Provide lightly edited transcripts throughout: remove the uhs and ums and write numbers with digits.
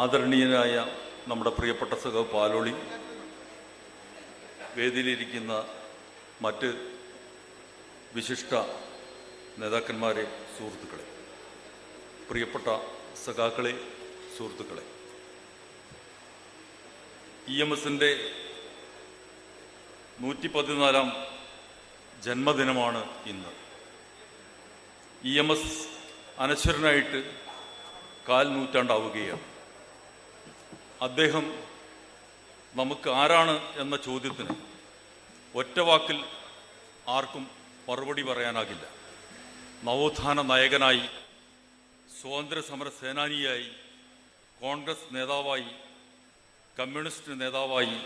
ആദരണീയനായ നമ്മുടെ പ്രിയപ്പെട്ട സഖാവ് പാലോളി, വേദിയിലിരിക്കുന്ന മറ്റ് വിശിഷ്ട നേതാക്കന്മാരെ, സുഹൃത്തുക്കളെ, പ്രിയപ്പെട്ട സഖാക്കളെ, സുഹൃത്തുക്കളെ, EMSന്റെ 114-ാം ജന്മദിനമാണ് ഇന്ന്. EMS അനശ്വരനായിട്ട് 4 നൂറ്റാണ്ടാവുകയാണ്. അദ്ദേഹം നമുക്ക് ആരാണ് എന്ന ചോദ്യത്തിന് ഒറ്റ വാക്കിൽ ആർക്കും മറുപടി പറയാനാകില്ല. നവോത്ഥാന നായകനായി, സ്വാതന്ത്ര്യ സമര സേനാനിയായി, കോൺഗ്രസ് നേതാവായി, കമ്മ്യൂണിസ്റ്റ് നേതാവായി,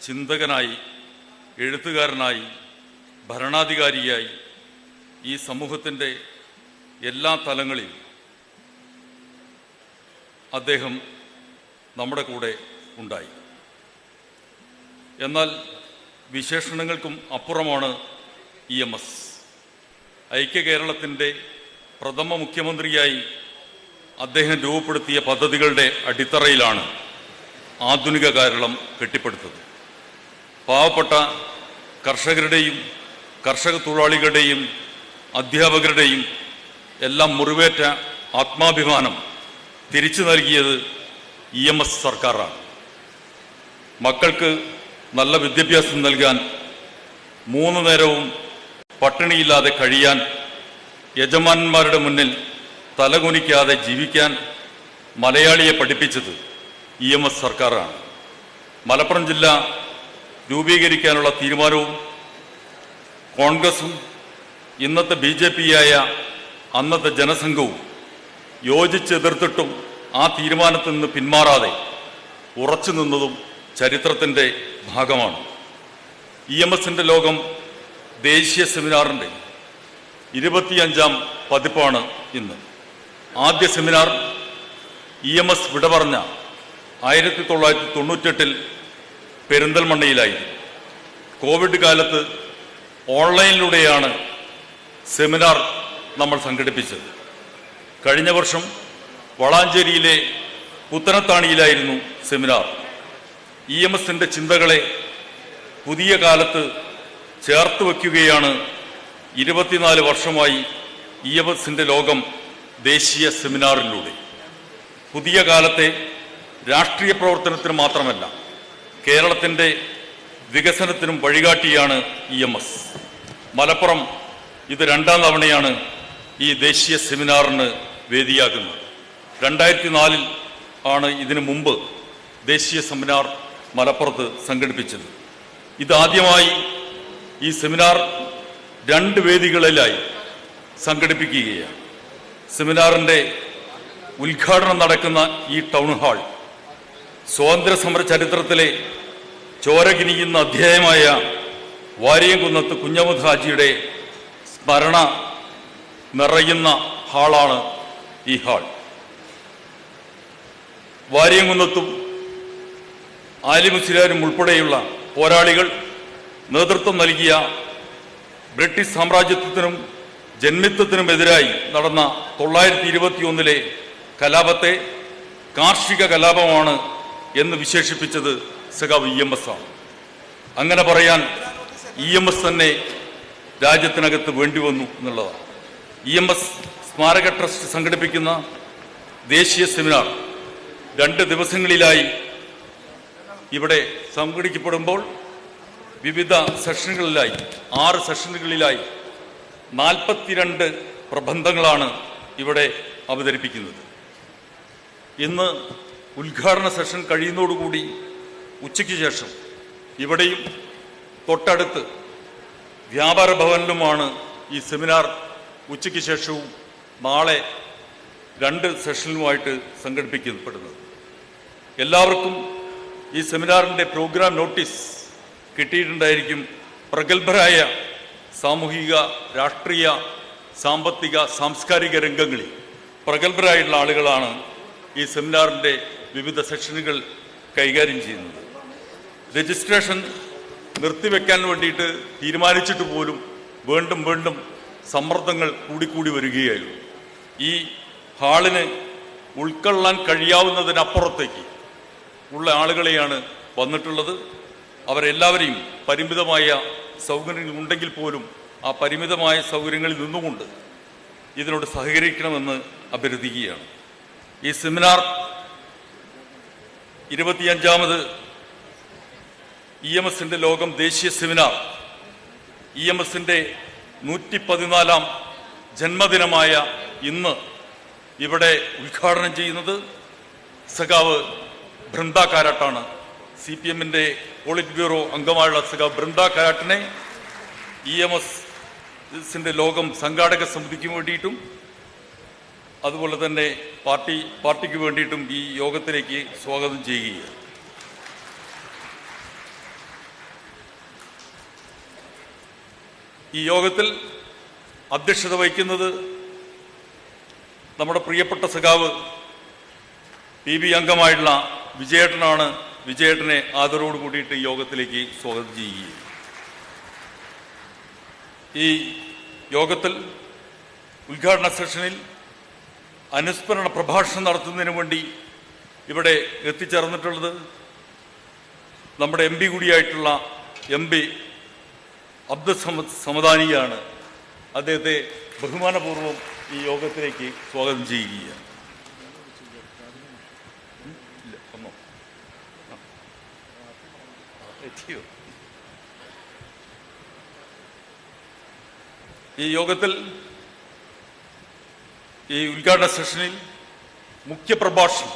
ചിന്തകനായി, എഴുത്തുകാരനായി, ഭരണാധികാരിയായി ഈ സമൂഹത്തിൻ്റെ എല്ലാ തലങ്ങളിലും അദ്ദേഹം നമ്മുടെ കൂടെ ഉണ്ടായി. എന്നാൽ വിശേഷണങ്ങൾക്കും അപ്പുറമാണ് EMS. ഐക്യ കേരളത്തിൻ്റെ പ്രഥമ മുഖ്യമന്ത്രിയായി അദ്ദേഹം രൂപപ്പെടുത്തിയ പദ്ധതികളുടെ അടിത്തറയിലാണ് ആധുനിക കേരളം കെട്ടിപ്പടുത്തത്. പാവപ്പെട്ട കർഷകരുടെയും കർഷക തൊഴിലാളികളുടെയും അധ്യാപകരുടെയും എല്ലാം മുറിവേറ്റ ആത്മാഭിമാനം തിരിച്ചു നൽകിയത് EMS സർക്കാരാണ്. മക്കൾക്ക് നല്ല വിദ്യാഭ്യാസം നൽകാൻ, 3 നേരവും പട്ടിണിയില്ലാതെ കഴിയാൻ, യജമാനന്മാരുടെ മുന്നിൽ തലകുനിക്കാതെ ജീവിക്കാൻ മലയാളിയെ പഠിപ്പിച്ചത് EMS സർക്കാരാണ്. മലപ്പുറം ജില്ല രൂപീകരിക്കാനുള്ള തീരുമാനവും കോൺഗ്രസും ഇന്നത്തെ BJP-യായ അന്നത്തെ ജനസംഘവും യോജിച്ചെതിർത്തിട്ടും ആ തീരുമാനത്തിൽ നിന്ന് പിന്മാറാതെ ഉറച്ചു നിന്നതും ചരിത്രത്തിൻ്റെ ഭാഗമാണ്. EMSന്റെ ലോകം ദേശീയ സെമിനാറിൻ്റെ 25-ാം പതിപ്പാണ് ഇന്ന്. ആദ്യ സെമിനാർ EMS വിട പറഞ്ഞ 1998-ൽ പെരിന്തൽമണ്ണയിലായിരുന്നു. കോവിഡ് കാലത്ത് ഓൺലൈനിലൂടെയാണ് സെമിനാർ നമ്മൾ സംഘടിപ്പിച്ചത്. കഴിഞ്ഞ വർഷം വളാഞ്ചേരിയിലെ പുത്തനത്താണിയിലായിരുന്നു സെമിനാർ. EMSന്റെ ചിന്തകളെ പുതിയ കാലത്ത് ചേർത്ത് വയ്ക്കുകയാണ് 24 വർഷമായി EMSന്റെ ലോകം ദേശീയ സെമിനാറിലൂടെ. പുതിയ കാലത്തെ രാഷ്ട്രീയ പ്രവർത്തനത്തിന് മാത്രമല്ല, കേരളത്തിൻ്റെ വികസനത്തിനും വഴികാട്ടിയാണ് EMS. മലപ്പുറം ഇത് 2ാം തവണയാണ് ഈ ദേശീയ സെമിനാറിന് വേദിയാകുന്നത്. 2004-ൽ ആണ് ഇതിനു മുമ്പ് ദേശീയ സെമിനാർ മലപ്പുറത്ത് സംഘടിപ്പിച്ചത്. ഇതാദ്യമായി ഈ സെമിനാർ 2 വേദികളിലായി സംഘടിപ്പിക്കുകയാണ്. സെമിനാറിൻ്റെ ഉദ്ഘാടനം നടക്കുന്ന ഈ ടൗൺ ഹാൾ സ്വാതന്ത്ര്യ സമര ചരിത്രത്തിലെ ചോരകിനിയുന്ന അധ്യായമായ വാരിയംകുന്നത്ത് കുഞ്ഞഹമ്മദ് ഹാജിയുടെ സ്മരണ നിറയുന്ന ഹാളാണ് ഈ ഹാൾ. വാരിയംകുന്നത്തും ആലിമുസ്ലിയാരും ഉൾപ്പെടെയുള്ള പോരാളികൾ നേതൃത്വം നൽകിയ ബ്രിട്ടീഷ് സാമ്രാജ്യത്വത്തിനും ജന്മിത്വത്തിനുമെതിരായി നടന്ന 921-ലെ കലാപത്തെ കാർഷിക കലാപമാണ് എന്ന് വിശേഷിപ്പിച്ചത് സഖാവ് EMS ആണ്. അങ്ങനെ പറയാൻ EMS തന്നെ രാജ്യത്തിനകത്ത് വേണ്ടി വന്നു എന്നുള്ളതാണ്. EMS സ്മാരക ട്രസ്റ്റ് സംഘടിപ്പിക്കുന്ന ദേശീയ സെമിനാർ 2 ദിവസങ്ങളിലായി ഇവിടെ സംഘടിക്കപ്പെടുമ്പോൾ വിവിധ സെഷനുകളിലായി 6 സെഷനുകളിലായി 42 പ്രബന്ധങ്ങളാണ് ഇവിടെ അവതരിപ്പിക്കുന്നത്. ഇന്ന് ഉദ്ഘാടന സെഷൻ കഴിയുന്നതോടുകൂടി ഉച്ചയ്ക്ക് ശേഷം ഇവിടെയും തൊട്ടടുത്ത് വ്യാപാര ഭവനിലുമാണ് ഈ സെമിനാർ ഉച്ചയ്ക്ക് ശേഷവും നാളെ 2 സെഷനുമായിട്ട് സംഘടിപ്പിക്കപ്പെടുന്നത്. എല്ലാവർക്കും ഈ സെമിനാറിൻ്റെ പ്രോഗ്രാം നോട്ടീസ് കിട്ടിയിട്ടുണ്ടായിരിക്കും. പ്രഗത്ഭരായ സാമൂഹിക, രാഷ്ട്രീയ, സാമ്പത്തിക, സാംസ്കാരിക രംഗങ്ങളിൽ പ്രഗത്ഭരായിട്ടുള്ള ആളുകളാണ് ഈ സെമിനാറിൻ്റെ വിവിധ സെഷനുകൾ കൈകാര്യം ചെയ്യുന്നത്. രജിസ്ട്രേഷൻ നിർത്തിവെക്കാൻ വേണ്ടിയിട്ട് തീരുമാനിച്ചിട്ട് പോലും വീണ്ടും വീണ്ടും സമ്മർദ്ദങ്ങൾ കൂടിക്കൂടി വരികയായിരുന്നു. ഈ ഹാളിന് ഉൾക്കൊള്ളാൻ കഴിയാവുന്നതിനപ്പുറത്തേക്ക് ഉള്ള ആളുകളെയാണ് വന്നിട്ടുള്ളത്. അവരെല്ലാവരെയും പരിമിതമായ സൗകര്യങ്ങൾ ഉണ്ടെങ്കിൽ പോലും ആ പരിമിതമായ സൗകര്യങ്ങളിൽ നിന്നുകൊണ്ട് ഇതിനോട് സഹകരിക്കണമെന്ന് അഭ്യർത്ഥിക്കുകയാണ്. ഈ സെമിനാർ 25ാമത് EMSന്റെ ലോകം ദേശീയ സെമിനാർ EMSന്റെ 114ാം ജന്മദിനമായ ഇന്ന് ഇവിടെ ഉദ്ഘാടനം ചെയ്യുന്നത് സഖാവ് ബൃന്ദ കാരാട്ടാണ്. CPMന്റെ പോളിറ്റ് ബ്യൂറോ അംഗമായുള്ള സഖാവ് ബൃന്ദ കാരാട്ടിനെ EMSന്റെ ലോകം സംഘാടക സമിതിക്ക് വേണ്ടിയിട്ടും അതുപോലെ തന്നെ പാർട്ടിക്ക് വേണ്ടിയിട്ടും ഈ യോഗത്തിലേക്ക് സ്വാഗതം ചെയ്യുകയാണ്. ഈ യോഗത്തിൽ അധ്യക്ഷത വഹിക്കുന്നത് നമ്മുടെ പ്രിയപ്പെട്ട സഖാവ് PB അംഗമായിട്ടുള്ള വിജയേട്ടനാണ്. വിജയേട്ടനെ ആദരവോട് കൂടിയിട്ട് ഈ യോഗത്തിലേക്ക് സ്വാഗതം ചെയ്യുകയാണ്. ഈ യോഗത്തിൽ ഉദ്ഘാടന സെഷനിൽ അനുസ്മരണ പ്രഭാഷണം നടത്തുന്നതിന് വേണ്ടി ഇവിടെ എത്തിച്ചേർന്നിട്ടുള്ളത് നമ്മുടെ MP കൂടിയായിട്ടുള്ള MP അബ്ദുൽ സമദാനിയാണ്. അദ്ദേഹത്തെ ബഹുമാനപൂർവ്വം ഈ യോഗത്തിലേക്ക് സ്വാഗതം ചെയ്യുകയാണ്. ഈ യോഗത്തിൽ ഈ ഉദ്ഘാടന സെഷനിൽ മുഖ്യപ്രഭാഷണം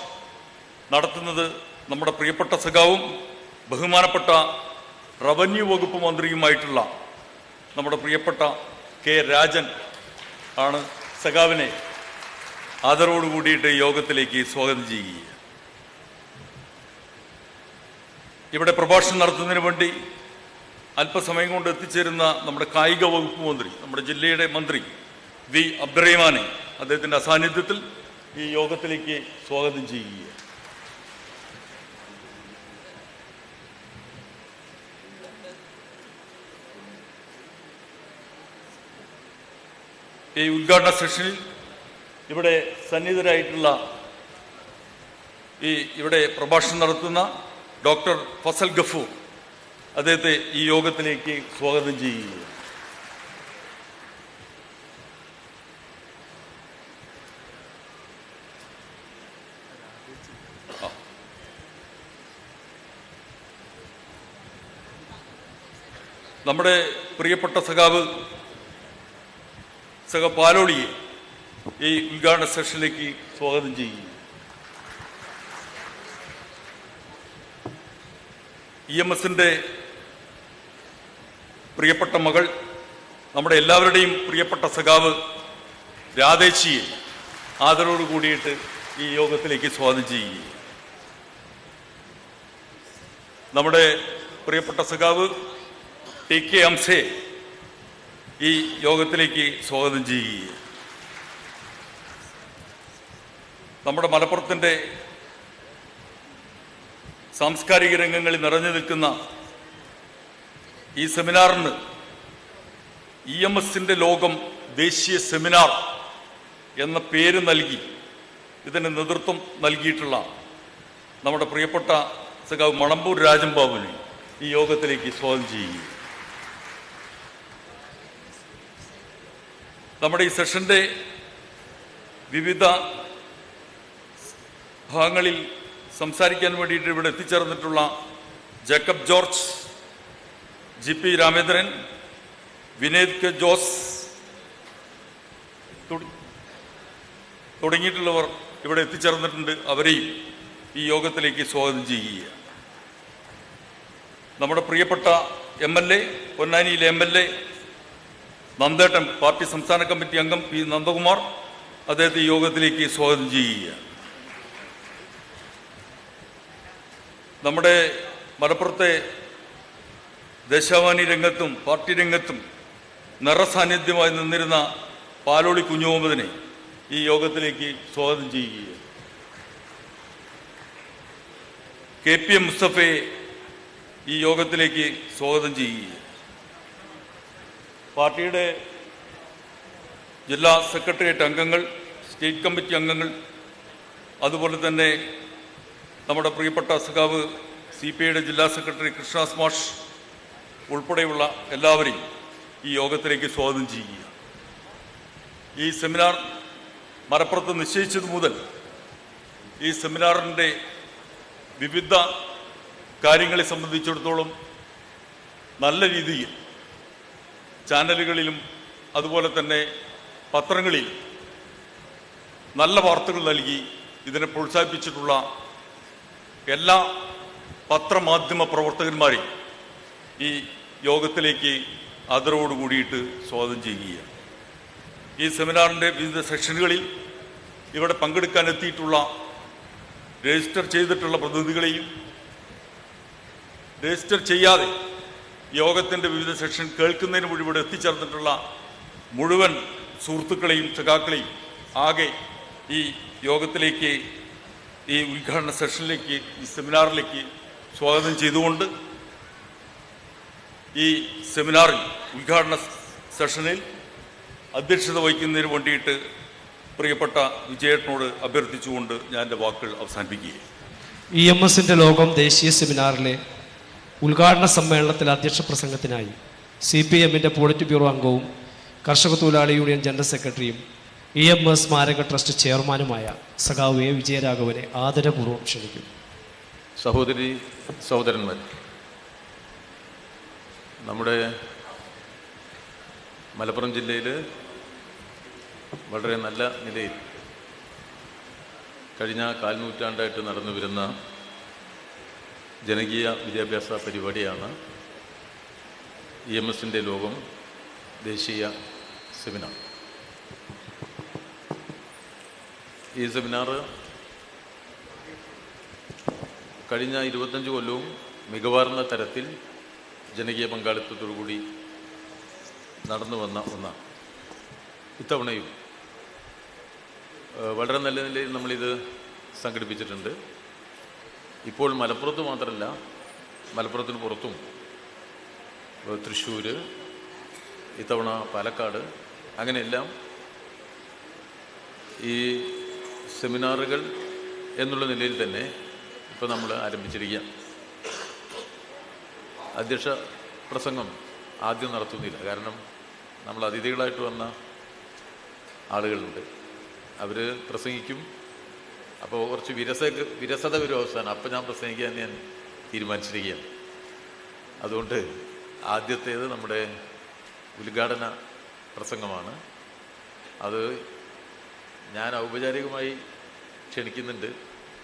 നടത്തുന്നത് നമ്മുടെ പ്രിയപ്പെട്ട സഖാവും ബഹുമാനപ്പെട്ട റവന്യൂ വകുപ്പ് മന്ത്രിയുമായിട്ടുള്ള നമ്മുടെ പ്രിയപ്പെട്ട K. രാജൻ ആണ്. സഖാവിനെ ആദരവോട് കൂടിയിട്ട് യോഗത്തിലേക്ക് സ്വാഗതം ചെയ്യുക. ഇവിടെ പ്രഭാഷണം നടത്തുന്നതിന് വേണ്ടി അല്പസമയം കൊണ്ട് എത്തിച്ചേരുന്ന നമ്മുടെ കായിക വകുപ്പ് മന്ത്രി, നമ്മുടെ ജില്ലയുടെ മന്ത്രി V. അബ്ദുറഹിമാനെ അദ്ദേഹത്തിൻ്റെ അസാന്നിധ്യത്തിൽ ഈ യോഗത്തിലേക്ക് സ്വാഗതം ചെയ്യുക. ഈ ഉദ്ഘാടന സെഷനിൽ ഇവിടെ സന്നിഹിതരായിട്ടുള്ള ഇവിടെ പ്രഭാഷണം നടത്തുന്ന ഡോക്ടർ ഫസൽ ഗഫൂർ അദ്ദേഹത്തെ ഈ യോഗത്തിലേക്ക് സ്വാഗതം ചെയ്യുക. നമ്മുടെ പ്രിയപ്പെട്ട സഖാവ് പാലോളിയെ ഈ ഉദ്ഘാടന സെഷനിലേക്ക് സ്വാഗതം ചെയ്യുക. EMSന്റെ പ്രിയപ്പെട്ട മകൾ, നമ്മുടെ എല്ലാവരുടെയും പ്രിയപ്പെട്ട സഖാവ് രാധേച്ചിയെ ആദരവോട് കൂടിയിട്ട് ഈ യോഗത്തിലേക്ക് സ്വാഗതം ചെയ്യുക. നമ്മുടെ പ്രിയപ്പെട്ട സഖാവ് TK ഹംസയെ ഈ യോഗത്തിലേക്ക് സ്വാഗതം ചെയ്യുക. നമ്മുടെ മലപ്പുറത്തിൻ്റെ സാംസ്കാരിക രംഗങ്ങളിൽ നിറഞ്ഞു നിൽക്കുന്ന ഈ സെമിനാറിന് EMSന്റെ ലോകം ദേശീയ സെമിനാർ എന്ന പേര് നൽകി ഇതിന് നേതൃത്വം നൽകിയിട്ടുള്ള നമ്മുടെ പ്രിയപ്പെട്ട സഖാവ് മണമ്പൂർ രാജംബാബുവിനെ ഈ യോഗത്തിലേക്ക് സ്വാഗതം ചെയ്യുക. നമ്മുടെ ഈ സെഷന്റെ വിവിധ ഭാഗങ്ങളിൽ സംസാരിക്കാൻ വേണ്ടിയിട്ട് ഇവിടെ എത്തിച്ചേർന്നിട്ടുള്ള ജേക്കബ് ജോർജ്, GP രാമേന്ദ്രൻ, വിനേത് കെ ജോസ് തുടങ്ങിയിട്ടുള്ളവർ ഇവിടെ എത്തിച്ചേർന്നിട്ടുണ്ട്. അവരെയും ഈ യോഗത്തിലേക്ക് സ്വാഗതം ചെയ്യുക. നമ്മുടെ പ്രിയപ്പെട്ട MLA, പൊന്നാനിയിലെ MLA നന്ദേട്ടൻ, പാർട്ടി സംസ്ഥാന കമ്മിറ്റി അംഗം P. നന്ദകുമാർ, അദ്ദേഹത്തെ ഈ യോഗത്തിലേക്ക് സ്വാഗതം ചെയ്യുക. നമ്മുടെ മലപ്പുറത്തെ ദേശാഭിമാനി രംഗത്തും പാർട്ടി രംഗത്തും നിറസാന്നിധ്യമായി നിന്നിരുന്ന പാലോളി കുഞ്ഞുമുഹമ്മദിനെ ഈ യോഗത്തിലേക്ക് സ്വാഗതം ചെയ്യുക. KPM മുസ്തഫയെ ഈ യോഗത്തിലേക്ക് സ്വാഗതം ചെയ്യുക. പാർട്ടിയുടെ ജില്ലാ സെക്രട്ടേറിയറ്റ് അംഗങ്ങൾ, സ്റ്റേറ്റ് കമ്മിറ്റി അംഗങ്ങൾ, അതുപോലെ തന്നെ നമ്മുടെ പ്രിയപ്പെട്ട സഖാവ് CPIയുടെ ജില്ലാ സെക്രട്ടറി കൃഷ്ണദാസ് മാഷ് ഉൾപ്പെടെയുള്ള എല്ലാവരെയും ഈ യോഗത്തിലേക്ക് സ്വാഗതം ചെയ്യുക. ഈ സെമിനാർ മലപ്പുറത്ത് നിശ്ചയിച്ചത് മുതൽ ഈ സെമിനാറിൻ്റെ വിവിധ കാര്യങ്ങളെ സംബന്ധിച്ചിടത്തോളം നല്ല രീതിയിൽ ചാനലുകളിലും അതുപോലെ തന്നെ പത്രങ്ങളിൽ നല്ല വാർത്തകൾ നൽകി ഇതിനെ പ്രോത്സാഹിപ്പിച്ചിട്ടുള്ള എല്ലാ പത്രമാധ്യമ പ്രവർത്തകന്മാരെയും ഈ യോഗത്തിലേക്ക് ആദരവോട് കൂടിയിട്ട് സ്വാഗതം ചെയ്യുകയാണ്. ഈ സെമിനാറിൻ്റെ വിവിധ സെഷനുകളിൽ ഇവിടെ പങ്കെടുക്കാൻ എത്തിയിട്ടുള്ള രജിസ്റ്റർ ചെയ്തിട്ടുള്ള പ്രതിനിധികളെയും രജിസ്റ്റർ ചെയ്യാതെ യോഗത്തിൻ്റെ വിവിധ സെഷൻ കേൾക്കുന്നതിന് വഴി ഇവിടെ എത്തിച്ചേർന്നിട്ടുള്ള മുഴുവൻ സുഹൃത്തുക്കളെയും സഖാക്കളെയും ആകെ ഈ യോഗത്തിലേക്ക്, ഈ ഉദ്ഘാടന സെഷനിലേക്ക്, ഈ സെമിനാറിലേക്ക് സ്വാഗതം ചെയ്തുകൊണ്ട് ഈ സെമിനാറിൽ ഉദ്ഘാടന സെഷനിൽ അധ്യക്ഷത വഹിക്കുന്നതിന് വേണ്ടിയിട്ട് പ്രിയപ്പെട്ട വിജയേട്ടനോട് അഭ്യർത്ഥിച്ചുകൊണ്ട് ഞാൻ എൻ്റെ വാക്കുകൾ അവസാനിപ്പിക്കുകയാണ്. EMSൻ്റെ ലോകം ദേശീയ സെമിനാറിലെ ഉദ്ഘാടന സമ്മേളനത്തിൽ അധ്യക്ഷ പ്രസംഗത്തിനായി CPIഎമ്മിൻ്റെ പോളിറ്റ് ബ്യൂറോ അംഗവും കർഷക തൊഴിലാളി യൂണിയൻ ജനറൽ സെക്രട്ടറിയും EMS സ്മാരക ട്രസ്റ്റ് ചെയർമാനുമായ സഖാവ് A. വിജയരാഘവനെ ആദരപൂർവ്വം ക്ഷണിക്കുന്നു. സഹോദരി സഹോദരന്മാർ, നമ്മുടെ മലപ്പുറം ജില്ലയിൽ വളരെ നല്ല നിലയിൽ കഴിഞ്ഞ കാൽനൂറ്റാണ്ടായിട്ട് നടന്നു വരുന്ന ജനകീയ വിദ്യാഭ്യാസ പരിപാടിയാണ് EMSൻ്റെ ലോകം ദേശീയ സെമിനാർ. ഈ സെമിനാർ കഴിഞ്ഞ 25 കൊല്ലവും മികവാർന്ന തരത്തിൽ ജനകീയ പങ്കാളിത്തത്തോടുകൂടി നടന്നു വന്ന ഒന്നാണ്. ഇത്തവണയും വളരെ നല്ല നിലയിൽ നമ്മളിത് സംഘടിപ്പിച്ചിട്ടുണ്ട്. ഇപ്പോൾ മലപ്പുറത്ത് മാത്രമല്ല, മലപ്പുറത്തിന് പുറത്തും തൃശ്ശൂർ, ഇത്തവണ പാലക്കാട്, അങ്ങനെയെല്ലാം ഈ സെമിനാറുകൾ എന്നുള്ള നിലയിൽ തന്നെ ഇപ്പോൾ നമ്മൾ ആരംഭിച്ചിരിക്കുകയാണ്. അധ്യക്ഷ പ്രസംഗം ആദ്യം നടത്തുന്നില്ല, കാരണം നമ്മൾ അതിഥികളായിട്ട് വന്ന ആളുകളുണ്ട്, അവർ പ്രസംഗിക്കും. അപ്പോൾ കുറച്ച് വിരസത വരും അവസാനം. അപ്പോൾ ഞാൻ പ്രസംഗിക്കാൻ ഞാൻ തീരുമാനിച്ചിരിക്കുകയാണ്. അതുകൊണ്ട് ആദ്യത്തേത് നമ്മുടെ ഉദ്ഘാടന പ്രസംഗമാണ്. അത് ഞാൻ ഔപചാരികമായി ക്ഷണിക്കുന്നുണ്ട്.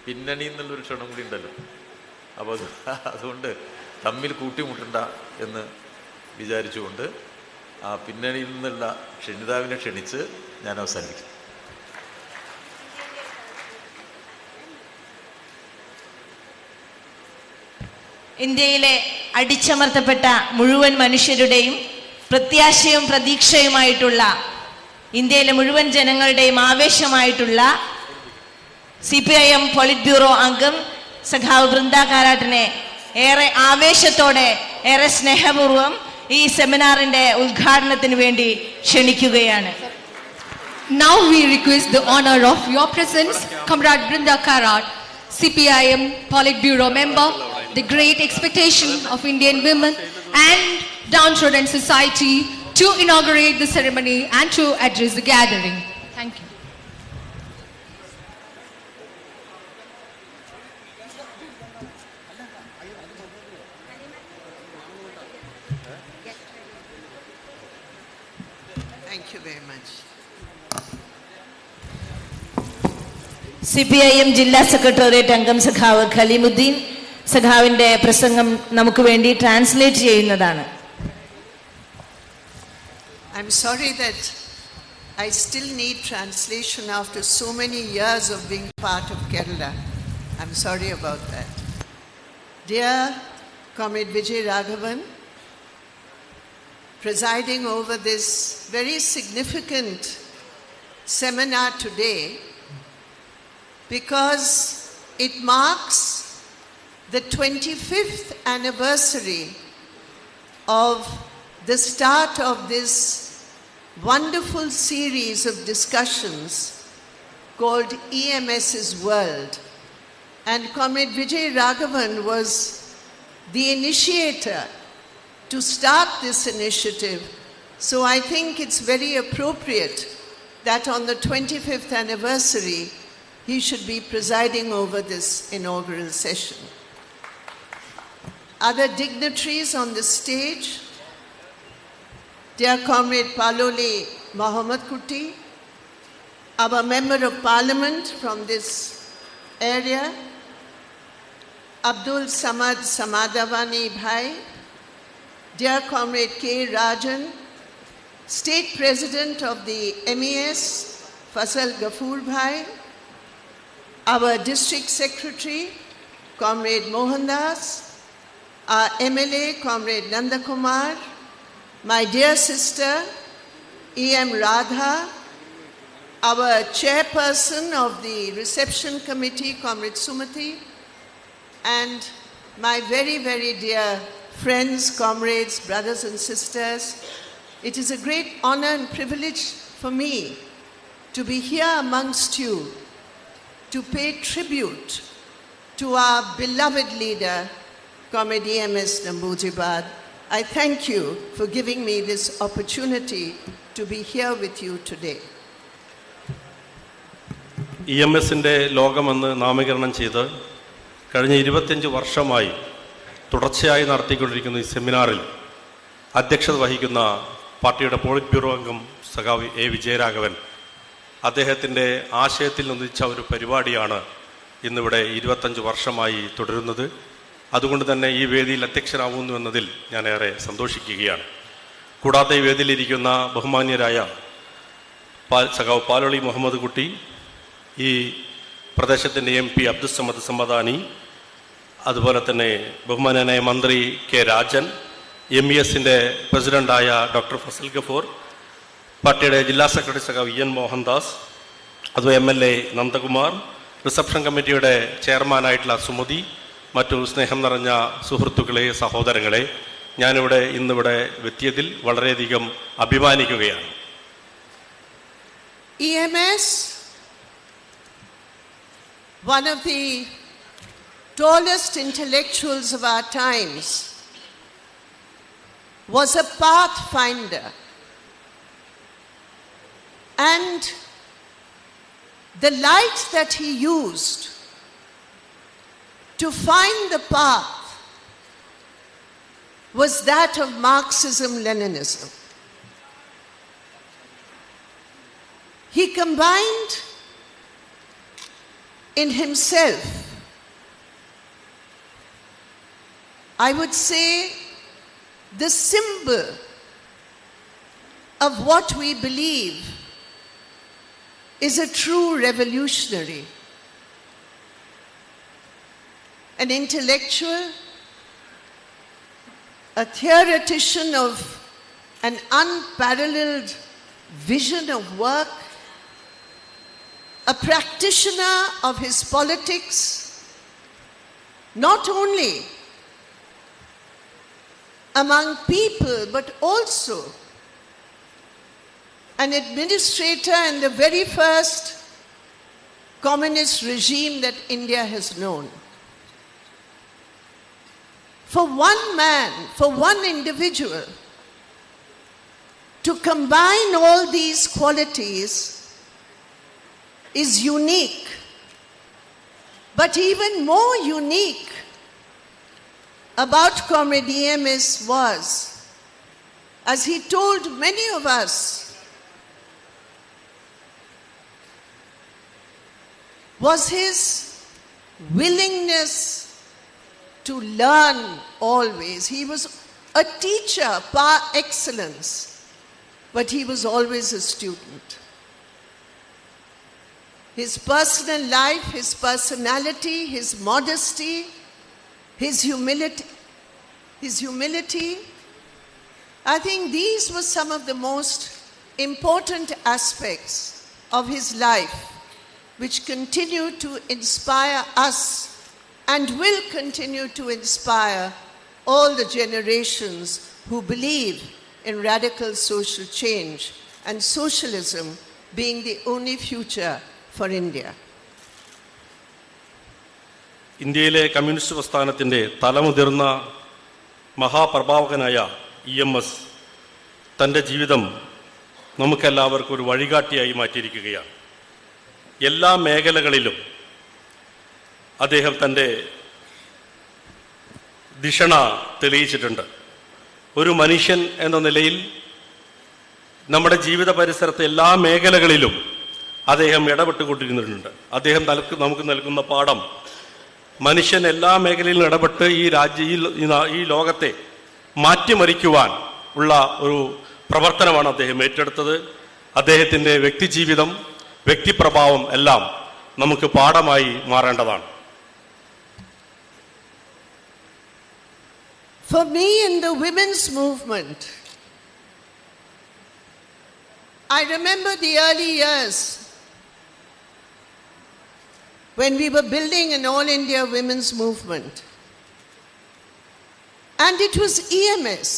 പിന്നണി എന്നുള്ളൊരു ക്ഷണം കൂടി ഉണ്ടല്ലോ, അപ്പോൾ അതുകൊണ്ട് തമ്മിൽ കൂട്ടിമുട്ടണ്ട എന്ന് വിചാരിച്ചുകൊണ്ട് ആ പിന്നണിയിൽ നിന്നുള്ള ക്ഷണിതാവിനെ ക്ഷണിച്ച് ഞാൻ അവസാനിപ്പിക്കും. ഇന്ത്യയിലെ അടിച്ചമർത്തപ്പെട്ട മുഴുവൻ മനുഷ്യരുടെയും പ്രത്യാശയും പ്രതീക്ഷയുമായിട്ടുള്ള, ഇന്ത്യയിലെ മുഴുവൻ ജനങ്ങളുടെയും ആവേശമായിട്ടുള്ള CPIഎം പോളിറ്റ് ബ്യൂറോ അംഗം സഖാവ് ബൃന്ദ കാരാട്ടിനെ ഏറെ ആവേശത്തോടെ, ഏറെ സ്നേഹപൂർവ്വം ഈ സെമിനാറിന്റെ ഉദ്ഘാടനത്തിന് വേണ്ടി ക്ഷണിക്കുകയാണ്. Now we request the honor of your presence, Comrade Brinda Karat, CPIM Politburo member, the great expectation of Indian women and downtrodden society, to inaugurate the ceremony and to address the gathering. Thank you. Thank you very much. CPIഎം ജില്ലാ secretariat അംഗം സഖാവ് ഖലീമുദ്ദീൻ സഖാവിന്റെ പ്രസംഗം നമുക്ക് വേണ്ടി translate ചെയ്യുന്നതാണ്. I'm sorry that I still need translation after so many years of being part of Kerala. I'm sorry about that. Dear Comrade Vijay Raghavan, presiding over this very significant seminar today, because it marks the 25th anniversary of the start of this wonderful series of discussions called EMS's World. And Comrade Vijay Raghavan was the initiator to start this initiative. So I think it's very appropriate that on the 25th anniversary, he should be presiding over this inaugural session. Other dignitaries on the stage, dear Comrade Paloli Mohammad Kuti, our Member of Parliament from this area, Abdul Samad Samadavani Bhai, dear Comrade K. Rajan, State President of the MES, Fasal Ghafoor Bhai, our District Secretary, Comrade Mohandas, our MLA, Comrade Nandakumar, my dear sister, E.M. Radha, our chairperson of the reception committee, Comrade Sumati, and my very, very dear friends, comrades, brothers and sisters. It is a great honor and privilege for me to be here amongst you to pay tribute to our beloved leader, Comrade E.M.S. Namboodiripad. I thank you for giving me this opportunity to be here with you today. EMSന്റെ ലോകമെന്ന് നാമകരണം ചെയ്ത് കഴിഞ്ഞ 25 വർഷമായി തുടർച്ചയായി നടത്തിക്കൊണ്ടിരിക്കുന്ന ഈ സെമിനാറിൽ അധ്യക്ഷത വഹിക്കുന്ന പാർട്ടിയുടെ പോളിറ്റ് ബ്യൂറോ അംഗം സഖാവ് എ വിജയരാഘവൻ അദ്ദേഹത്തിൻ്റെ ആശയത്തിൽ ഒന്നിച്ച ഒരു പരിപാടിയാണ് ഇന്നിവിടെ 25 വർഷമായി തുടരുന്നത്. അതുകൊണ്ട് തന്നെ ഈ വേദിയിൽ അധ്യക്ഷനാവുന്നു എന്നതിൽ ഞാൻ ഏറെ സന്തോഷിക്കുകയാണ്. കൂടാതെ ഈ വേദിയിലിരിക്കുന്ന ബഹുമാന്യരായ സഖാവ് പാലോളി മുഹമ്മദ് കുട്ടി, ഈ പ്രദേശത്തിൻ്റെ MP അബ്ദുൽ സമദ് സമദാനി, അതുപോലെ തന്നെ ബഹുമാന്യനായ മന്ത്രി കെ രാജൻ, MESൻ്റെ പ്രസിഡൻ്റായ ഡോക്ടർ ഫസൽ ഗഫൂർ, പാർട്ടിയുടെ ജില്ലാ സെക്രട്ടറി സഖാവ് EN മോഹൻദാസ്, അതുപോലെ MLA നന്ദകുമാർ, റിസപ്ഷൻ കമ്മിറ്റിയുടെ ചെയർമാനായിട്ടുള്ള സുമതി, മറ്റു സ്നേഹം നിറഞ്ഞ സുഹൃത്തുക്കളെ, സഹോദരങ്ങളെ, ഞാനിവിടെ ഇന്നിവിടെ എത്തിയതിൽ വളരെയധികം അഭിമാനിക്കുകയാണ്. EMS, one of the tallest intellectuals of our times, was a pathfinder. And the light that he used to find the path was that of Marxism-Leninism. He combined in himself, I would say, the symbol of what we believe is a true revolutionary, an intellectual, a theoretician of an unparalleled vision of work, a practitioner of his politics, not only among people, but also an administrator in the very first communist regime that India has known. For one man, for one individual, to combine all these qualities is unique. But even more unique about Comrade EMS was, as he told many of us, was his willingness to learn always. He was a teacher par excellence, but he was always a student. His personal life, his personality, his modesty, his humility, I think these were some of the most important aspects of his life, which continue to inspire us and will continue to inspire all the generations who believe in radical social change and socialism being the only future for India. ഇന്ത്യയിലെ communist പ്രസ്ഥാനത്തിൻ്റെ തലമുതിർന്ന മഹാപ്രഭാവകനായ EMS തൻ്റെ ജീവിതം നമുക്കെല്ലാവർക്കും ഒരു വഴികാട്ടിയായി മാറ്റിയിരിക്കുകയാണ്. എല്ലാ മേഖലകളിലും അദ്ദേഹം തൻ്റെ ദിഷണ തെളിയിച്ചിട്ടുണ്ട്. ഒരു മനുഷ്യൻ എന്ന നിലയിൽ നമ്മുടെ ജീവിത പരിസരത്തെ എല്ലാ മേഖലകളിലും അദ്ദേഹം ഇടപെട്ടുകൊണ്ടിരുന്നിട്ടുണ്ട്. അദ്ദേഹം നമുക്ക് നൽകുന്ന പാഠം, മനുഷ്യൻ എല്ലാ മേഖലയിലും ഇടപെട്ട് ഈ ലോകത്തെ മാറ്റിമറിക്കുവാൻ ഉള്ള ഒരു പ്രവർത്തനമാണ് അദ്ദേഹം ഏറ്റെടുത്തത്. അദ്ദേഹത്തിൻ്റെ വ്യക്തിജീവിതം, വ്യക്തിപ്രഭാവം എല്ലാം നമുക്ക് പാഠമായി മാറേണ്ടതാണ്. For me in the women's movement, I remember the early years when we were building an all-India women's movement. And it was EMS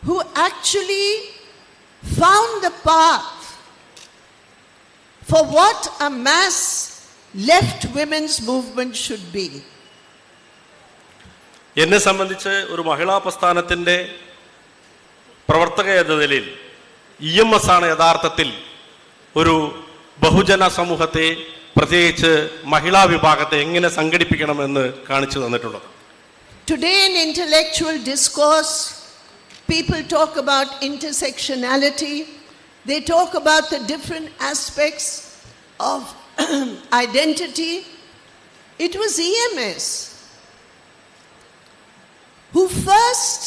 who actually found the path for what a mass left women's movement should be. എന്നെ സംബന്ധിച്ച് ഒരു മഹിളാ പ്രസ്ഥാനത്തിൻ്റെ പ്രവർത്തക എന്ന നിലയിൽ EMS ആണ് യഥാർത്ഥത്തിൽ ഒരു ബഹുജന സമൂഹത്തെ, പ്രത്യേകിച്ച് മഹിളാ വിഭാഗത്തെ എങ്ങനെ സംഘടിപ്പിക്കണമെന്ന് കാണിച്ചു തന്നിട്ടുള്ളത്. Today in intellectual discourse, people talk about intersectionality. They talk about the different aspects of identity. It was EMS who first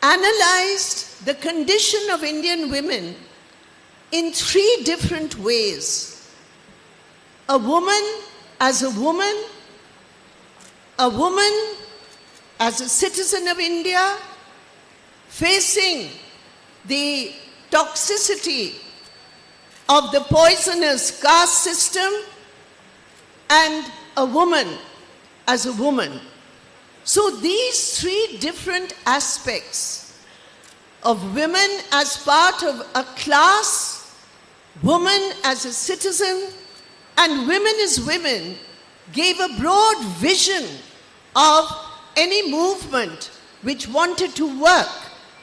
analyzed the condition of Indian women in 3 different ways. A woman as a woman as a citizen of India, facing the toxicity of the poisonous caste system, and a woman as a woman. So these 3 different aspects of women as part of a class, woman as a citizen, and women as women gave a broad vision of any movement which wanted to work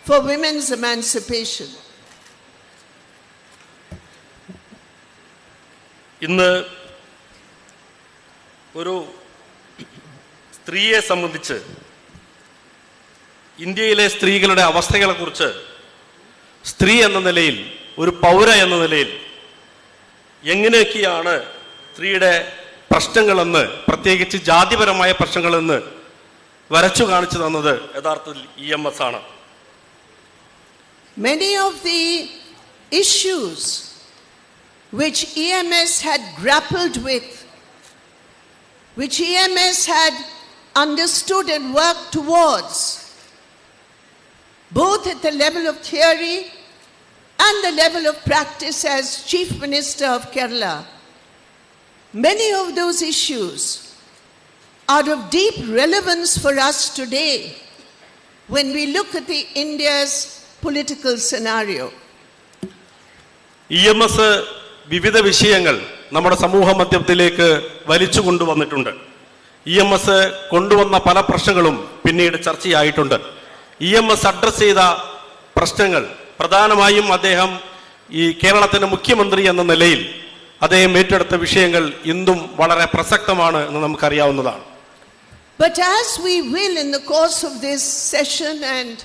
for women's emancipation. ഇന്ന് ഒരു സ്ത്രീയെ സംബന്ധിച്ച് ഇന്ത്യയിലെ സ്ത്രീകളുടെ അവസ്ഥകളെക്കുറിച്ച് സ്ത്രീ എന്ന നിലയിൽ, ഒരു പൗര എന്ന നിലയിൽ എങ്ങനെയൊക്കെയാണ് സ്ത്രീയുടെ പ്രശ്നങ്ങളെന്ന്, പ്രത്യേകിച്ച് ജാതിപരമായ പ്രശ്നങ്ങളെന്ന് വരച്ചു കാണിച്ചു തന്നത് യഥാർത്ഥത്തിൽ EMS ആണ്. Many of the issues which EMS had grappled with, which EMS had understood and worked towards, both at the level of theory and the level of practice as Chief Minister of Kerala, many of those issues are of deep relevance for us today when we look at India's political scenario. EMS വിവിധ വിഷയങ്ങൾ നമ്മുടെ സമൂഹ മധ്യത്തിലേക്ക് വലിച്ചു കൊണ്ടുവന്നിട്ടുണ്ട്. EMS കൊണ്ടുവന്ന പല പ്രശ്നങ്ങളും പിന്നീട് ചർച്ചയായിട്ടുണ്ട്. EMS അഡ്രസ് ചെയ്ത പ്രശ്നങ്ങൾ പ്രധാനമായും അദ്ദേഹം ഈ കേരളത്തിന്റെ മുഖ്യമന്ത്രി എന്ന നിലയിൽ അദ്ദേഹം ഏറ്റെടുത്ത വിഷയങ്ങൾ ഇന്നും വളരെ പ്രസക്തമാണ് എന്ന് നമുക്കറിയാവുന്നതാണ്. But as we will in the course of this session and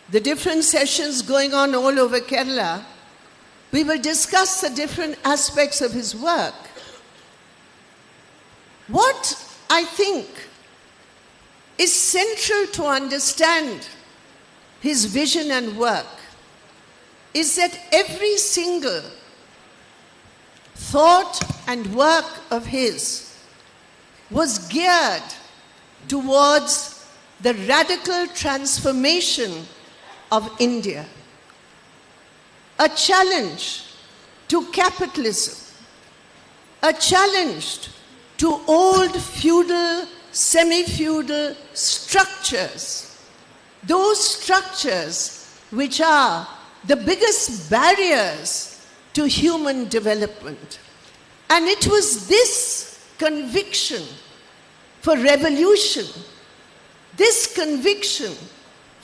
the different sessions going on all over Kerala, we will discuss the different aspects of his work. What I think is central to understand his vision and work is that every single thought and work of his was geared towards the radical transformation of India. A challenge to capitalism, a challenge to old feudal, semi-feudal structures, those structures which are the biggest barriers to to human development. And it was this conviction for revolution, this conviction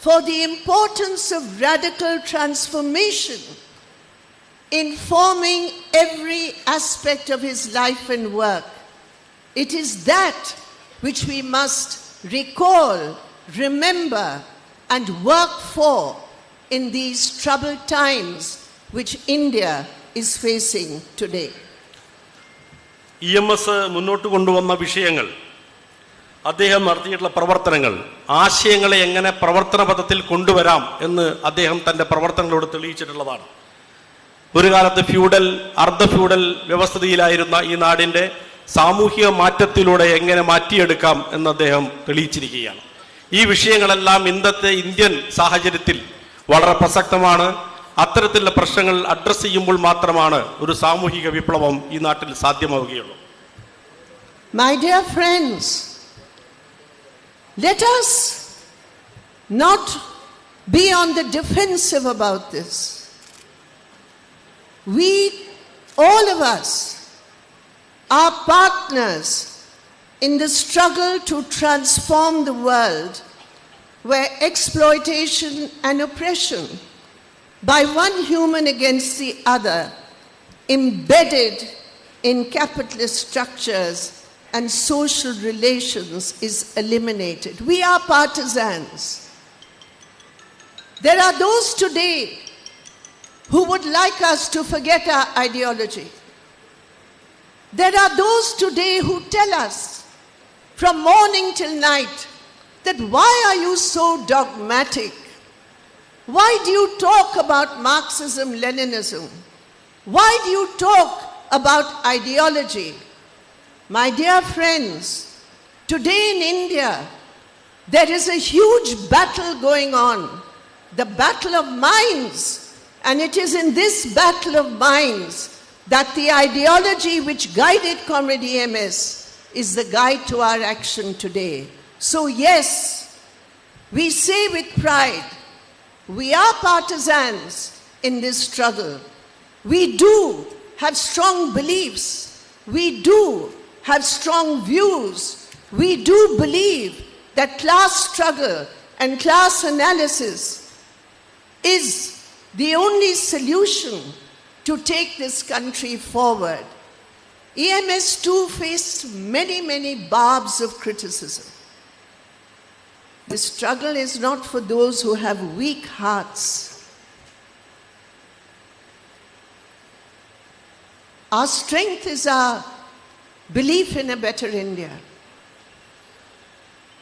for the importance of radical transformation informing every aspect of his life and work. It is that which we must recall, remember, and work for in these troubled times which India is facing today. EMS മുന്നോട്ട് കൊണ്ടുവന്ന വിഷയങ്ങൾ, അദ്ദേഹം നടത്തിയിട്ടുള്ള പ്രവർത്തനങ്ങൾ, ആശയങ്ങളെ എങ്ങനെ പ്രവർത്തന പദത്തിൽ കൊണ്ടുവരാം എന്ന് അദ്ദേഹം തൻ്റെ പ്രവർത്തനങ്ങളോട് തെളിയിച്ചിട്ടുള്ളതാണ്. ഒരു കാലത്ത് ഫ്യൂഡൽ, അർദ്ധ ഫ്യൂഡൽ വ്യവസ്ഥിതിയിലായിരുന്ന ഈ നാടിൻ്റെ സാമൂഹിക മാറ്റത്തിലൂടെ എങ്ങനെ മാറ്റിയെടുക്കാം എന്ന് അദ്ദേഹം തെളിയിച്ചിരിക്കുകയാണ്. ഈ വിഷയങ്ങളെല്ലാം ഇന്നത്തെ ഇന്ത്യൻ സാഹചര്യത്തിൽ വളരെ പ്രസക്തമാണ്. അത്തരത്തിലുള്ള പ്രശ്നങ്ങൾ അഡ്രസ്സ് ചെയ്യുമ്പോൾ മാത്രമാണ് ഒരു സാമൂഹിക വിപ്ലവം ഈ നാട്ടിൽ സാധ്യമാവുകയുള്ളൂ. My dear friends, let us not be on the defensive about this. We, all of us, are partners in the struggle to transform the world where exploitation and oppression by one human against the other, embedded in capitalist structures and social relations, is eliminated. We are partisans. There are those today who would like us to forget our ideology. There are those today who tell us from morning till night that why are you so dogmatic? Why do you talk about Marxism, Leninism? Why do you talk about ideology? My dear friends, today in India, there is a huge battle going on, the battle of minds. And it is in this battle of minds that the ideology which guided Comrade EMS is the guide to our action today. So yes, we say with pride, we are partisans in this struggle. We do have strong beliefs. We do have strong views. We do believe that class struggle and class analysis is the only solution to take this country forward. EMS too faced many, many barbs of criticism. The struggle is not for those who have weak hearts. Our strength is our belief in a better India.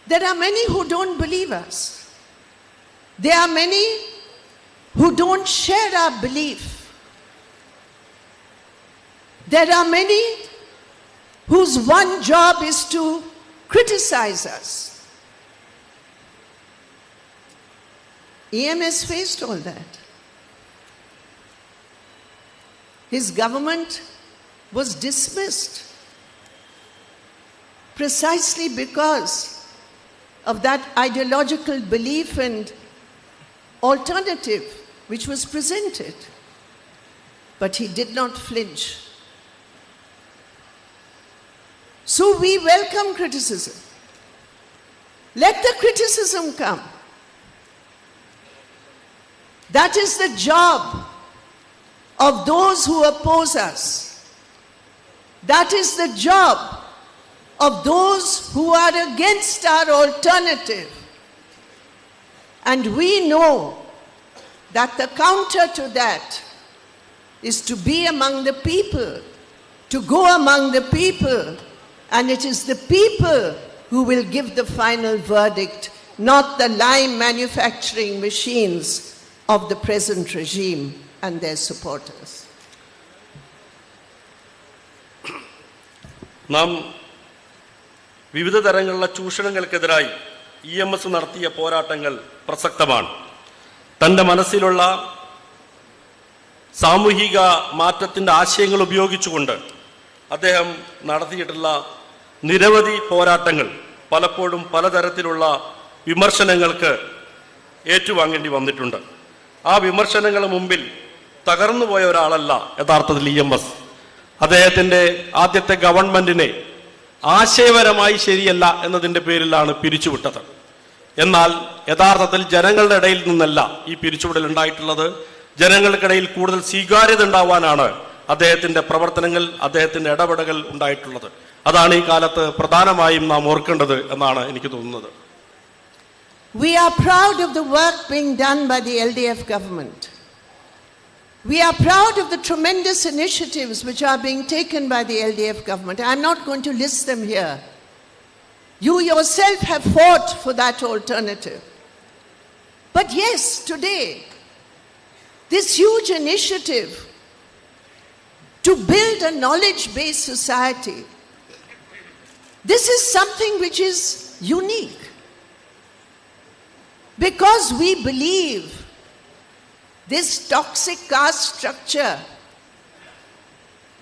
There are many who don't believe us. There are many who don't share our belief. There are many whose one job is to criticize us. EMS faced all that. His government was dismissed precisely because of that ideological belief and alternative which was presented. But he did not flinch. So we welcome criticism. Let the criticism come. That is the job of those who oppose us. That is the job of those who are against our alternative. And we know that the counter to that is to be among the people, to go among the people, and it is the people who will give the final verdict, not the lie manufacturing machines of the present regime and their supporters. നാം വിവിധ തരങ്ങളിലുള്ള ചൂഷണങ്ങൾക്കെതിരായി EMS നടത്തിയ പോരാട്ടങ്ങൾ പ്രസക്തമാണ്. തൻ്റെ മനസ്സിലുള്ള സാമൂഹിക മാറ്റത്തിൻ്റെ ആശയങ്ങൾ ഉപയോഗിച്ചുകൊണ്ട് അദ്ദേഹം നടത്തിയിട്ടുള്ള നിരവധി പോരാട്ടങ്ങൾ പലപ്പോഴും പലതരത്തിലുള്ള വിമർശനങ്ങൾക്ക് ഏറ്റുവാങ്ങേണ്ടി വന്നിട്ടുണ്ട്. ആ വിമർശനങ്ങൾ മുമ്പിൽ തകർന്നുപോയ ഒരാളല്ല യഥാർത്ഥത്തിൽ EMS. അദ്ദേഹത്തിൻ്റെ ആദ്യത്തെ ഗവൺമെന്റിനെ ആശയപരമായി ശരിയല്ല എന്നതിൻ്റെ പേരിലാണ് പിരിച്ചുവിട്ടത്. എന്നാൽ യഥാർത്ഥത്തിൽ ജനങ്ങളുടെ ഇടയിൽ നിന്നല്ല ഈ പിരിച്ചുവിടൽ ഉണ്ടായിട്ടുള്ളത്. ജനങ്ങൾക്കിടയിൽ കൂടുതൽ സ്വീകാര്യത ഉണ്ടാവാനാണ് അദ്ദേഹത്തിൻ്റെ പ്രവർത്തനങ്ങൾ, അദ്ദേഹത്തിൻ്റെ ഇടപെടലുകൾ ഉണ്ടായിട്ടുള്ളത്. അതാണ് ഈ കാലത്ത് പ്രധാനമായും നാം ഓർക്കേണ്ടത് എന്നാണ് എനിക്ക് തോന്നുന്നത്. We are proud of the work being done by the LDF government. We are proud of the tremendous initiatives which are being taken by the LDF government. I'm not going to list them here. You yourself have fought for that alternative. But yes, today, this huge initiative to build a knowledge-based society, this is something which is unique. Because we believe this toxic caste structure,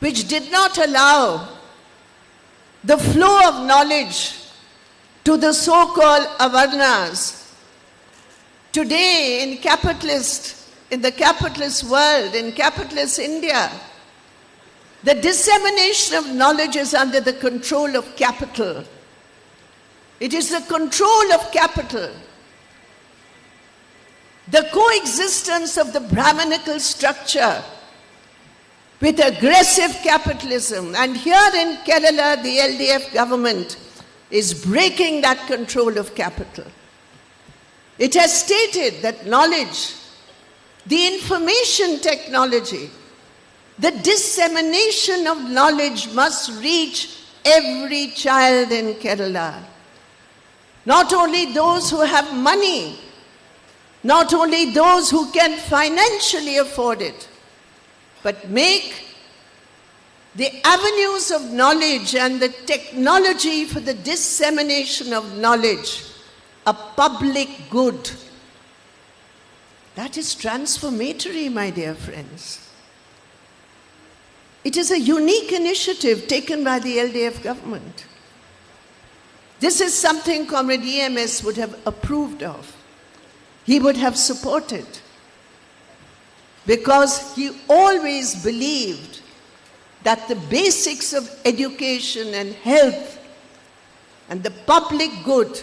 which did not allow the flow of knowledge to the so-called Avarnas, today in the capitalist world, in capitalist India, the dissemination of knowledge is under the control of capital. It is the control of capital. The coexistence of the Brahminical structure with aggressive capitalism. And here in Kerala, the LDF government is breaking that control of capital. It has stated that knowledge, the information technology, the dissemination of knowledge must reach every child in Kerala. Not only those who have money, not only those who can financially afford it, but make the avenues of knowledge and the technology for the dissemination of knowledge a public good. That is transformatory, my dear friends. It is a unique initiative taken by the LDF government. This is something Comrade EMS would have approved of. He would have supported, because he always believed that the basics of education and health and the public good,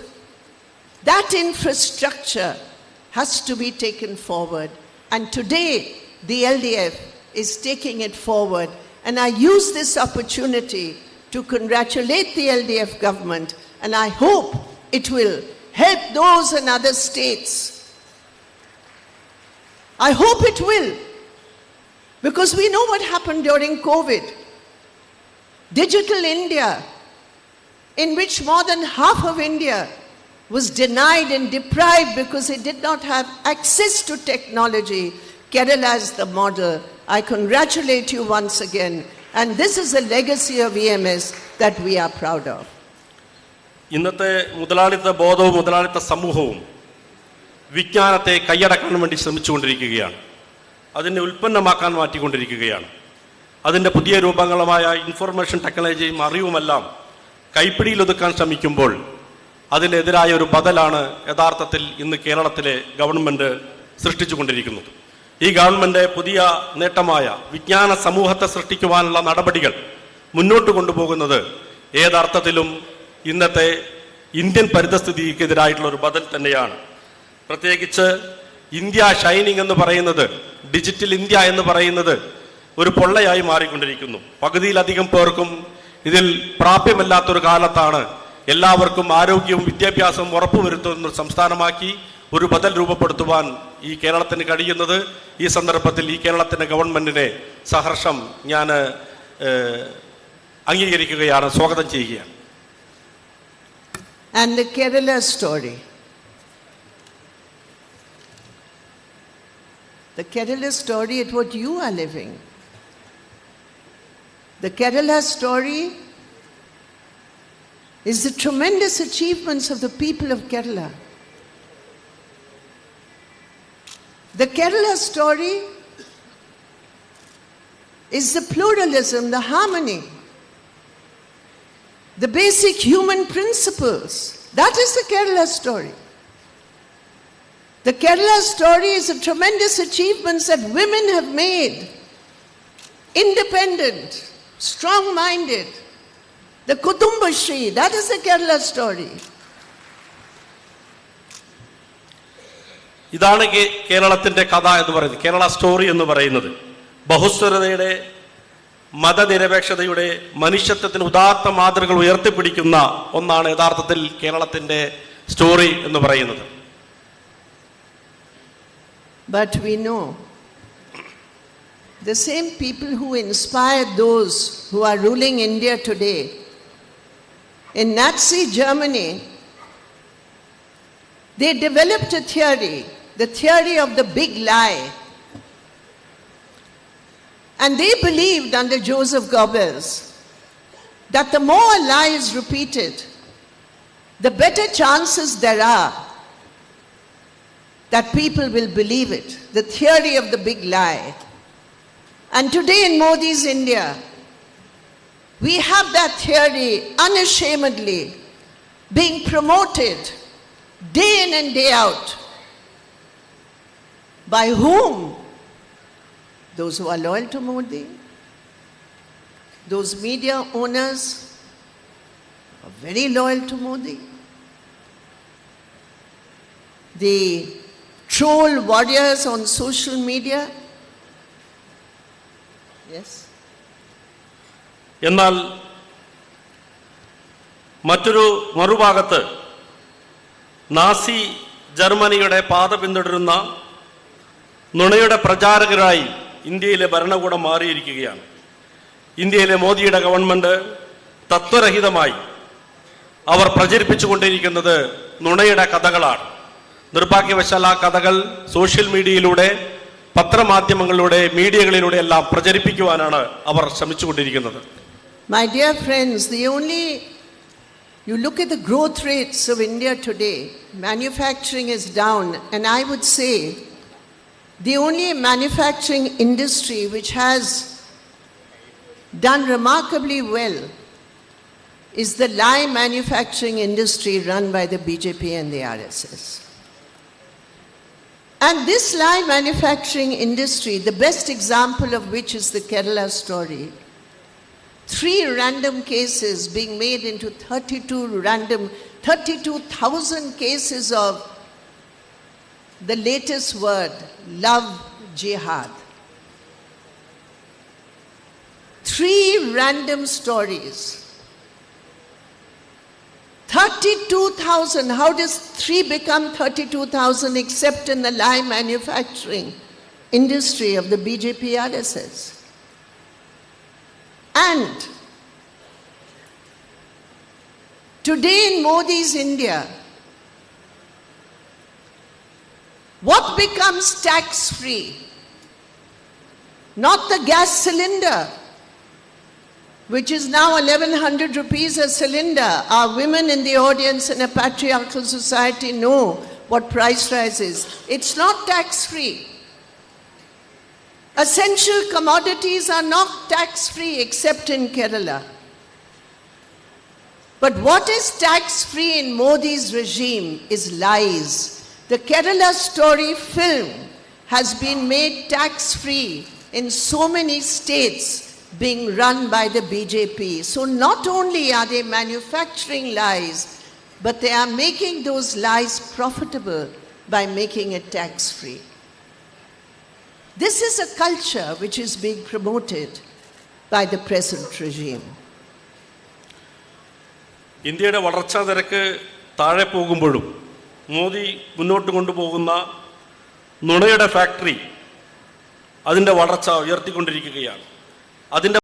that infrastructure has to be taken forward. And today, the LDF is taking it forward. And I use this opportunity to congratulate the LDF government, and I hope it will help those in other states. I hope it will, because we know what happened during COVID. Digital India, in which more than half of India was denied and deprived because it did not have access to technology. Kerala is the model. I congratulate you once again. And this is a legacy of EMS that we are proud of. ഇന്നത്തെ മുതലാളിത്ത ബോധവും മുതലാളിത്ത സമൂഹവും വിജ്ഞാനത്തെ കൈയടക്കാൻ വേണ്ടി ശ്രമിച്ചുകൊണ്ടിരിക്കുകയാണ്. അതിനെ ഉൽപ്പന്നമാക്കാൻ മാറ്റിക്കൊണ്ടിരിക്കുകയാണ്. അതിൻ്റെ പുതിയ രൂപങ്ങളുമായ information ടെക്നോളജിയും അറിവുമെല്ലാം കൈപ്പിടിയിലൊതുക്കാൻ ശ്രമിക്കുമ്പോൾ അതിനെതിരായ ഒരു ബദലാണ് യഥാർത്ഥത്തിൽ ഇന്ന് കേരളത്തിലെ ഗവൺമെൻറ് സൃഷ്ടിച്ചുകൊണ്ടിരിക്കുന്നത്. ഈ ഗവൺമെൻറ് പുതിയ നേട്ടമായ വിജ്ഞാന സമൂഹത്തെ സൃഷ്ടിക്കുവാനുള്ള നടപടികൾ മുന്നോട്ട് കൊണ്ടുപോകുന്നത് ഏതർത്ഥത്തിലും ഇന്നത്തെ ഇന്ത്യൻ പരിതസ്ഥിതിക്കെതിരായിട്ടുള്ള ഒരു ബദൽ തന്നെയാണ്. പ്രത്യേകിച്ച് ഇന്ത്യ ഷൈനിങ് എന്ന് പറയുന്നത്, ഡിജിറ്റൽ ഇന്ത്യ എന്ന് പറയുന്നത് ഒരു പൊള്ളയായി മാറിക്കൊണ്ടിരിക്കുന്നു. പകുതിയിലധികം പേർക്കും ഇതിൽ പ്രാപ്യമല്ലാത്തൊരു കാലത്താണ് എല്ലാവർക്കും ആരോഗ്യവും വിദ്യാഭ്യാസവും ഉറപ്പുവരുത്തുന്ന സംസ്ഥാനമാക്കി ഒരു ബദൽ രൂപപ്പെടുത്തുവാൻ ഈ കേരളത്തിന് കഴിയുന്നത്. ഈ സന്ദർഭത്തിൽ ഈ കേരളത്തിൻ്റെ ഗവൺമെൻറ്റിനെ സഹർഷം ഞാൻ അംഗീകരിക്കുകയാണ്, സ്വാഗതം ചെയ്യുകയാണ്. And the Kerala story. The Kerala story is what you are living. The Kerala story is the tremendous achievements of the people of Kerala. The Kerala story is the pluralism, the harmony, the basic human principles. That is the Kerala story. The Kerala story is a tremendous achievement that women have made. Independent, strong-minded. The Kutumbashri, that is the Kerala story. ഇതാണ് കേരളത്തിൻ്റെ കഥ എന്ന് പറയുന്നത്, Kerala story എന്ന് പറയുന്നത്. ബഹുസ്വരതയുടെ, മതനിരപേക്ഷതയുടെ, മനുഷ്യത്വത്തിന് ഉദാത്ത മാതൃകകൾ ഉയർത്തിപ്പിടിക്കുന്ന ഒന്നാണ് യഥാർത്ഥത്തിൽ കേരളത്തിൻ്റെ സ്റ്റോറി എന്ന് പറയുന്നത്. But we know the same people who inspired those who are ruling India today, in Nazi Germany, they developed a theory, the theory of the big lie. And they believed under Joseph Goebbels that the more a lie is repeated, the better chances there are that people will believe it. The theory of the big lie. And today in Modi's India, we have that theory unashamedly being promoted day in and day out. By whom? Those who are loyal to Modi, those media owners are very loyal to Modi, the troll warriors on social media. Yes. എന്നാൽ മറ്റൊരു മറുഭാഗത്ത് Nazi ജർമ്മനിയുടെ പാത പിന്തുടരുന്ന നുണയുടെ പ്രചാരകരായി ഇന്ത്യയിലെ ഭരണകൂടം മാറിയിരിക്കുകയാണ്. ഇന്ത്യയിലെ മോദിയുടെ ഗവൺമെന്റ് തത്വരഹിതമായി അവർ പ്രചരിപ്പിച്ചുകൊണ്ടിരിക്കുന്നത് നുണയുടെ കഥകളാണ്. നിർഭാഗ്യവശാൽ ആ കഥകൾ സോഷ്യൽ മീഡിയയിലൂടെ, പത്രമാധ്യമങ്ങളിലൂടെ, മീഡിയകളിലൂടെ എല്ലാം പ്രചരിപ്പിക്കുവാനാണ് അവർ ശ്രമിച്ചുകൊണ്ടിരിക്കുന്നത്. My dear friends, you look at the growth rates of India today, manufacturing is down, and I would say the only manufacturing industry which has done remarkably well is the lie manufacturing industry run by the BJP and the RSS. And this lie manufacturing industry, the best example of which is the Kerala story, 3 random cases being made into 32,000 cases of the latest word, love jihad. 3 random stories. 32,000. How does 3 become 32,000 except in the lie manufacturing industry of the BJP RSS? And today in Modi's India, what becomes tax-free? Not the gas cylinder, which is now 1,100 rupees a cylinder. Our women in the audience in a patriarchal society know what price rise is. It's not tax-free. Essential commodities are not tax-free except in Kerala. But what is tax-free in Modi's regime is lies. The Kerala Story film has been made tax-free in so many states being run by the BJP. So not only are they manufacturing lies, but they are making those lies profitable by making it tax-free. This is a culture which is being promoted by the present regime. ഇന്ത്യയുടെ വളർച്ചാ നിരക്ക് താഴെ പോകുമ്പോഴും മോദി മുന്നോട്ട് കൊണ്ടുപോകുന്ന നുണയുടെ factory അതിൻ്റെ വളർച്ച ഉയർത്തിക്കൊണ്ടിരിക്കുകയാണ്. അതിൻ്റെ